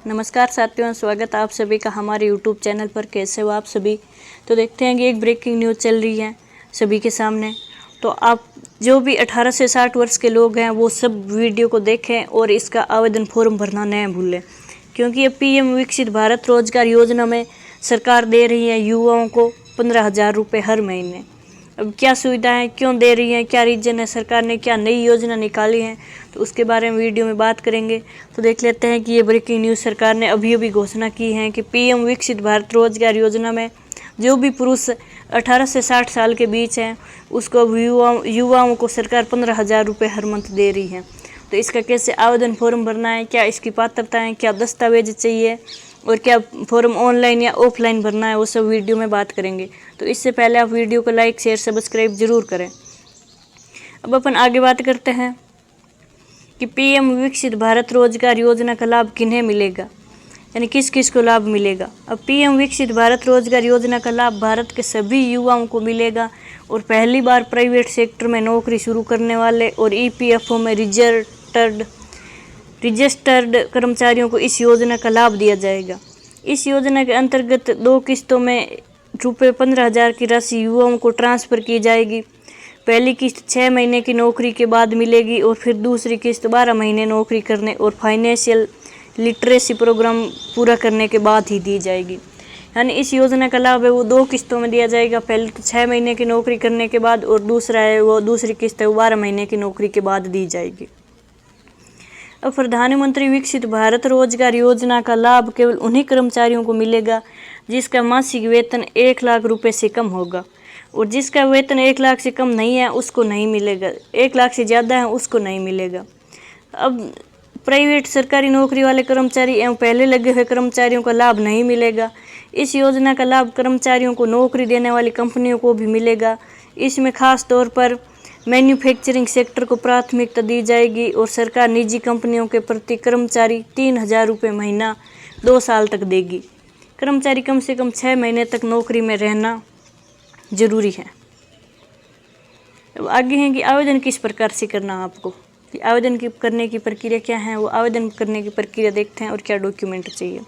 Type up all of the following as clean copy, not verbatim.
नमस्कार साथियों, स्वागत है आप सभी का हमारे YouTube चैनल पर। कैसे हो आप सभी? तो देखते हैं कि एक ब्रेकिंग न्यूज़ चल रही है सभी के सामने। तो आप जो भी 18 से 60 वर्ष के लोग हैं वो सब वीडियो को देखें और इसका आवेदन फॉर्म भरना न भूलें, क्योंकि ये PM विकसित भारत रोजगार योजना में सरकार दे रही है युवाओं को 15,000 रुपये हर महीने। अब क्या सुविधाएं क्यों दे रही हैं, क्या रीजन है, सरकार ने क्या नई योजना निकाली है, तो उसके बारे में वीडियो में बात करेंगे। तो देख लेते हैं कि ये ब्रेकिंग न्यूज़ सरकार ने अभी अभी घोषणा की है कि PM विकसित भारत रोजगार योजना में जो भी पुरुष 18 से 60 साल के बीच हैं उसको युवाओं को सरकार 15,000 रुपये हर मंथ दे रही है। तो इसका कैसे आवेदन फॉर्म भरना है, क्या इसकी पात्रता है, क्या दस्तावेज चाहिए और क्या फॉर्म ऑनलाइन या ऑफलाइन भरना है, वो सब वीडियो में बात करेंगे। तो इससे पहले आप वीडियो को लाइक शेयर सब्सक्राइब जरूर करें। अब अपन आगे बात करते हैं कि PM विकसित भारत रोजगार योजना का लाभ किन्हें मिलेगा, यानी किस किस को लाभ मिलेगा। अब PM विकसित भारत रोजगार योजना का लाभ भारत के सभी युवाओं को मिलेगा और पहली बार प्राइवेट सेक्टर में नौकरी शुरू करने वाले और EPFO में रजिस्टर्ड कर्मचारियों को इस योजना का लाभ दिया जाएगा। इस योजना के अंतर्गत 2 किस्तों में रुपये 15,000 की राशि युवाओं को ट्रांसफ़र की जाएगी। पहली किस्त 6 महीने की नौकरी के बाद मिलेगी और फिर दूसरी किस्त 12 महीने नौकरी करने और फाइनेंशियल लिटरेसी प्रोग्राम पूरा करने के बाद ही दी जाएगी। यानी इस योजना का लाभ है वो 2 किस्तों में दिया जाएगा। पहले तो 6 महीने की नौकरी करने के बाद और दूसरा है वो दूसरी किस्त है वो 12 महीने की नौकरी के बाद दी जाएगी। अब प्रधानमंत्री विकसित भारत रोजगार योजना का लाभ केवल उन्हीं कर्मचारियों को मिलेगा जिसका मासिक वेतन 1 लाख रुपए से कम होगा, और जिसका वेतन 1 लाख से कम नहीं है उसको नहीं मिलेगा, 1 लाख से ज़्यादा है उसको नहीं मिलेगा। अब प्राइवेट सरकारी नौकरी वाले कर्मचारी एवं पहले लगे हुए कर्मचारियों का लाभ नहीं मिलेगा। इस योजना का लाभ कर्मचारियों को नौकरी देने वाली कंपनियों को भी मिलेगा। इसमें खास तौर पर मैन्युफैक्चरिंग सेक्टर को प्राथमिकता दी जाएगी और सरकार निजी कंपनियों के प्रति कर्मचारी 3,000 रुपये महीना 2 साल तक देगी। कर्मचारी कम से कम 6 महीने तक नौकरी में रहना जरूरी है। अब आगे है कि आवेदन किस प्रकार से करना है आपको, कि आवेदन करने की प्रक्रिया क्या है, वो आवेदन करने की प्रक्रिया देखते हैं और क्या डॉक्यूमेंट चाहिए।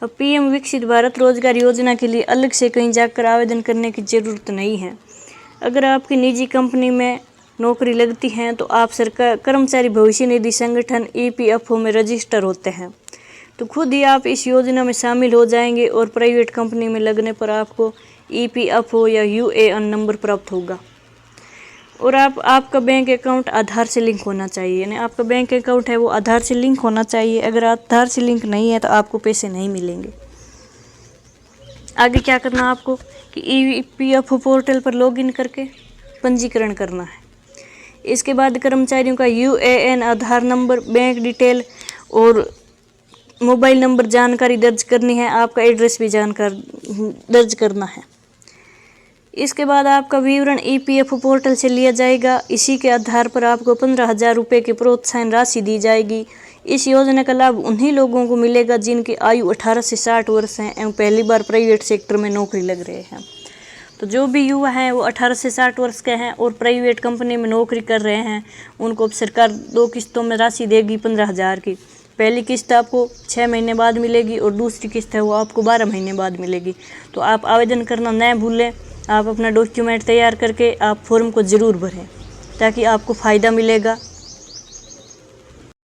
अब PM विकसित भारत रोजगार योजना के लिए अलग से कहीं जाकर आवेदन करने की ज़रूरत नहीं है। अगर आपकी निजी कंपनी में नौकरी लगती है तो आप सरकार कर्मचारी भविष्य निधि संगठन EPFO में रजिस्टर होते हैं, तो खुद ही आप इस योजना में शामिल हो जाएंगे और प्राइवेट कंपनी में लगने पर आपको EPFO या UAN नंबर प्राप्त होगा। और आपका बैंक अकाउंट आधार से लिंक होना चाहिए, यानी आपका बैंक अकाउंट है वो आधार से लिंक होना चाहिए। अगर आधार से लिंक नहीं है तो आपको पैसे नहीं मिलेंगे। आगे क्या करना है आपको कि EPFO पोर्टल पर लॉगिन करके पंजीकरण करना है। इसके बाद कर्मचारियों का UAN, आधार नंबर, बैंक डिटेल और मोबाइल नंबर जानकारी दर्ज करनी है। आपका एड्रेस भी दर्ज करना है। इसके बाद आपका विवरण EPFO पोर्टल से लिया जाएगा। इसी के आधार पर आपको 15,000 रुपये की प्रोत्साहन राशि दी जाएगी। इस योजना का लाभ उन्हीं लोगों को मिलेगा जिनकी आयु 18 से 60 वर्ष है एवं पहली बार प्राइवेट सेक्टर में नौकरी लग रहे हैं। तो जो भी युवा हैं वो 18 से 60 वर्ष के हैं और प्राइवेट कंपनी में नौकरी कर रहे हैं, उनको अब सरकार 2 किस्तों में राशि देगी 15,000 की। पहली किस्त आपको 6 महीने बाद मिलेगी और दूसरी किस्त है वो आपको 12 महीने बाद मिलेगी। तो आप आवेदन करना न भूलें। आप अपना डॉक्यूमेंट तैयार करके आप फॉर्म को ज़रूर भरें ताकि आपको फ़ायदा मिलेगा